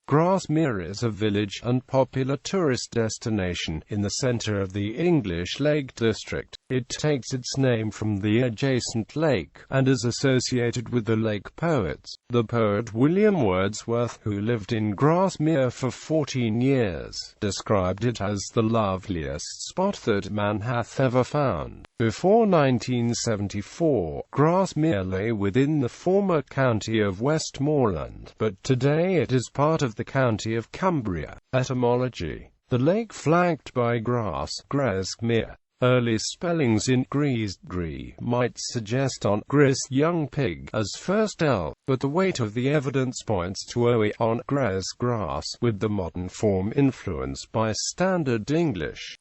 Grasmere is a village and popular tourist destination in the center of the English Lake District. It takes its name from the adjacent lake, and is associated with the Lake Poets. The poet William Wordsworth, who lived in Grasmere for 14 years, described it as the loveliest spot that man hath ever found. Before 1974, Grasmere lay within the former county of Westmorland, but today it is part of the county of Cumbria. Etymology: the lake flanked by grass, Grasmere. Early spellings in Grasmere might suggest on gris young pig as first L, but the weight of the evidence points to OE on grass, with the modern form influenced by Standard English.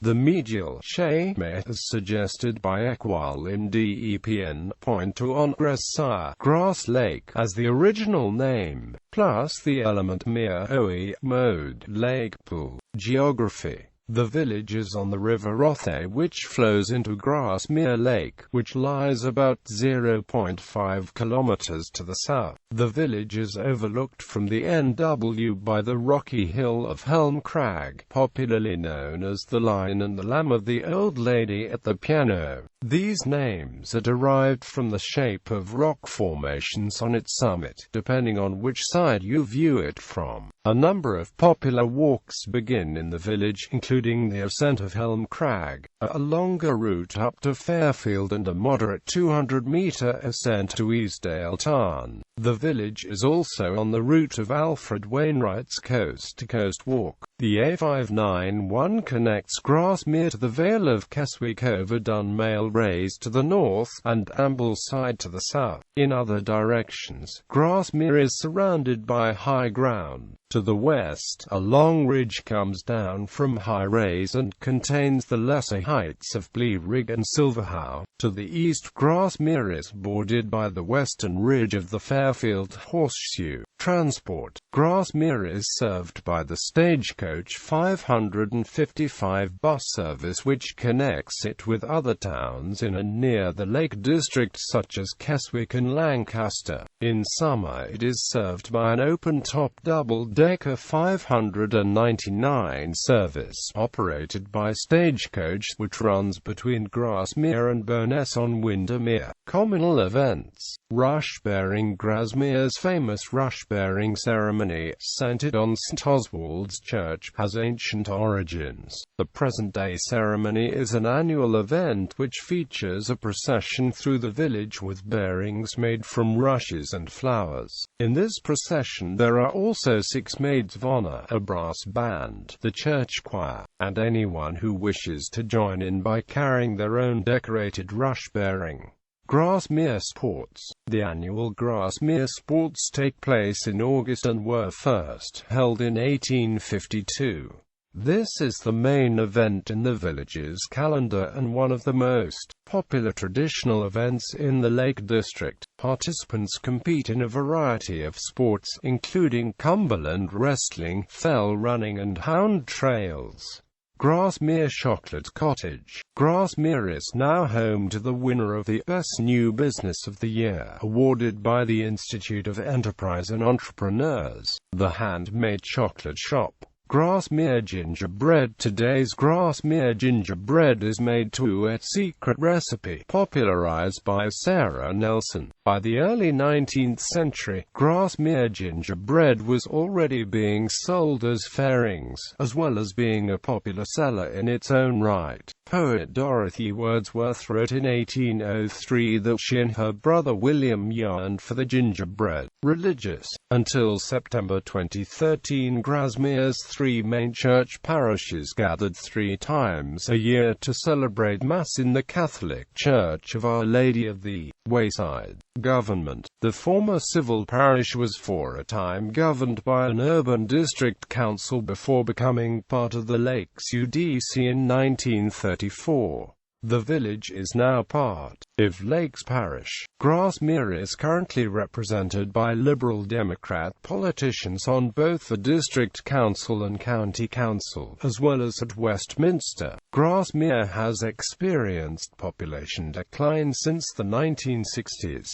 The medial shame, as suggested by Equal Depn, point to on Grasmere, Grass Lake, as the original name, plus the element mere OE, mode, lake, pool. Geography: the village is on the River Rothay, which flows into Grasmere Lake, which lies about 0.5 kilometers to the south. The village is overlooked from the NW by the rocky hill of Helm Crag, popularly known as the Lion and the Lamb of the Old Lady at the Piano. These names are derived from the shape of rock formations on its summit, depending on which side you view it from. A number of popular walks begin in the village, including the ascent of Helm Crag, a longer route up to Fairfield, and a moderate 200-meter ascent to Eastdale Tarn. The village is also on the route of Alfred Wainwright's coast-to-coast walk. The A591 connects Grasmere to the Vale of Keswick over Dunmail Raise to the north, and Ambleside to the south. In other directions, Grasmere is surrounded by high ground. To the west, a long ridge comes down from High Raise and contains the lesser heights of Bleerig and Silverhowe. To the east, Grasmere is bordered by the western ridge of the Fairfield Horseshoe. Transport: Grasmere is served by the Stagecoach 555 bus service, which connects it with other towns in and near the Lake District such as Keswick and Lancaster. In summer it is served by an open-top double-decker 599 service, operated by Stagecoach, which runs between Grasmere and Bowness on Windermere. Communal events: rush-bearing. Grasmere's famous rush-bearing ceremony, centered on St. Oswald's Church, has ancient origins. The present-day ceremony is an annual event which features a procession through the village with bearings made from rushes and flowers. In this procession there are also 6 maids of honor, a brass band, the church choir, and anyone who wishes to join in by carrying their own decorated rush-bearing. Grasmere Sports: the annual Grasmere Sports take place in August and were first held in 1852. This is the main event in the village's calendar and one of the most popular traditional events in the Lake District. Participants compete in a variety of sports, including Cumberland wrestling, fell running and hound trails. Grasmere Chocolate Cottage: Grasmere is now home to the winner of the Best New Business of the Year, awarded by the Institute of Enterprise and Entrepreneurs. The handmade chocolate shop, Grasmere Gingerbread: today's Grasmere gingerbread is made to a secret recipe, popularized by Sarah Nelson. By the early 19th century, Grasmere gingerbread was already being sold as fairings, as well as being a popular seller in its own right. Poet Dorothy Wordsworth wrote in 1803 that she and her brother William yearned for the gingerbread. Religious: until September 2013, Grasmere's 3 main church parishes gathered 3 times a year to celebrate Mass in the Catholic Church of Our Lady of the Wayside. Government: the former civil parish was for a time governed by an urban district council before becoming part of the Lakes UDC in 1934. The village is now part of Lakes Parish. Grasmere is currently represented by Liberal Democrat politicians on both the District Council and County Council, as well as at Westminster. Grasmere has experienced population decline since the 1960s.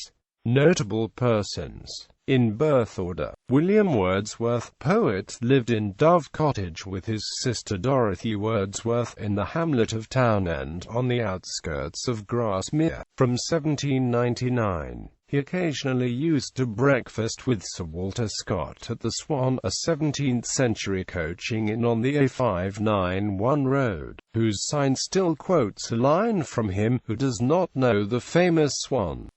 Notable persons: In birth order: William Wordsworth, poet, lived in Dove Cottage with his sister Dorothy Wordsworth in the hamlet of Townend on the outskirts of Grasmere. From 1799, he occasionally used to breakfast with Sir Walter Scott at the Swan, a 17th-century coaching inn on the A591 road, whose sign still quotes a line from him: "Who does not know the famous Swan?"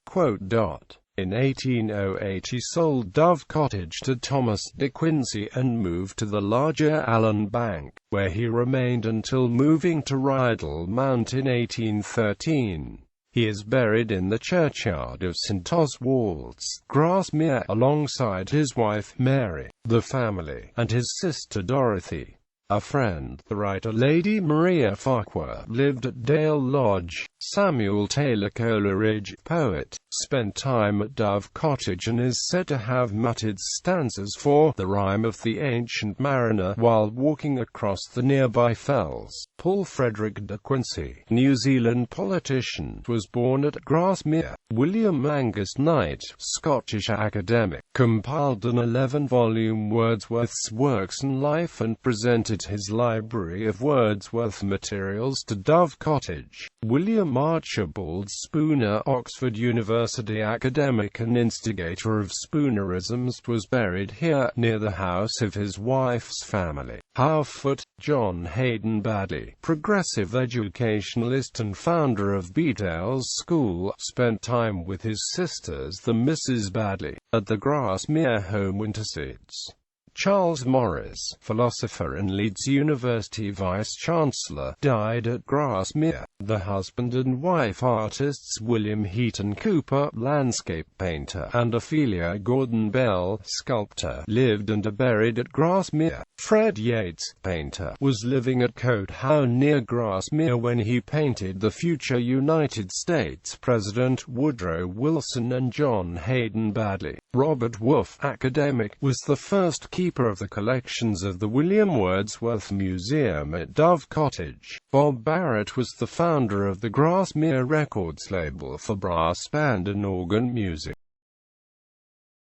In 1808 he sold Dove Cottage to Thomas de Quincey and moved to the larger Allen Bank, where he remained until moving to Rydal Mount in 1813. He is buried in the churchyard of St Oswald's, Grasmere, alongside his wife Mary, the family, and his sister Dorothy. A friend, the writer Lady Maria Farquhar, lived at Dale Lodge. Samuel Taylor Coleridge, poet, spent time at Dove Cottage and is said to have muttered stanzas for "The Rime of the Ancient Mariner" while walking across the nearby fells. Paul Frederick de Quincey, New Zealand politician, was born at Grasmere. William Angus Knight, Scottish academic, compiled an 11-volume Wordsworth's Works and Life and presented his library of Wordsworth materials to Dove Cottage. William Archibald Spooner, Oxford University academic and instigator of Spoonerisms, was buried here, near the house of his wife's family. Howfoot, John Hayden Baddeley, progressive educationalist and founder of Beadale's School, spent time with his sisters, the Mrs. Baddeley, at the Grasmere home Winterseats. Charles Morris, philosopher and Leeds University Vice-Chancellor, died at Grasmere. The husband and wife artists William Heaton Cooper, landscape painter, and Ophelia Gordon Bell, sculptor, lived and are buried at Grasmere. Fred Yates, painter, was living at Cote Howe near Grasmere when he painted the future United States President Woodrow Wilson and John Hayden Baddeley. Robert Wolfe, academic, was the first keeper of the collections of the William Wordsworth Museum at Dove Cottage. Bob Barrett was the founder of the Grasmere Records label for brass band and organ music.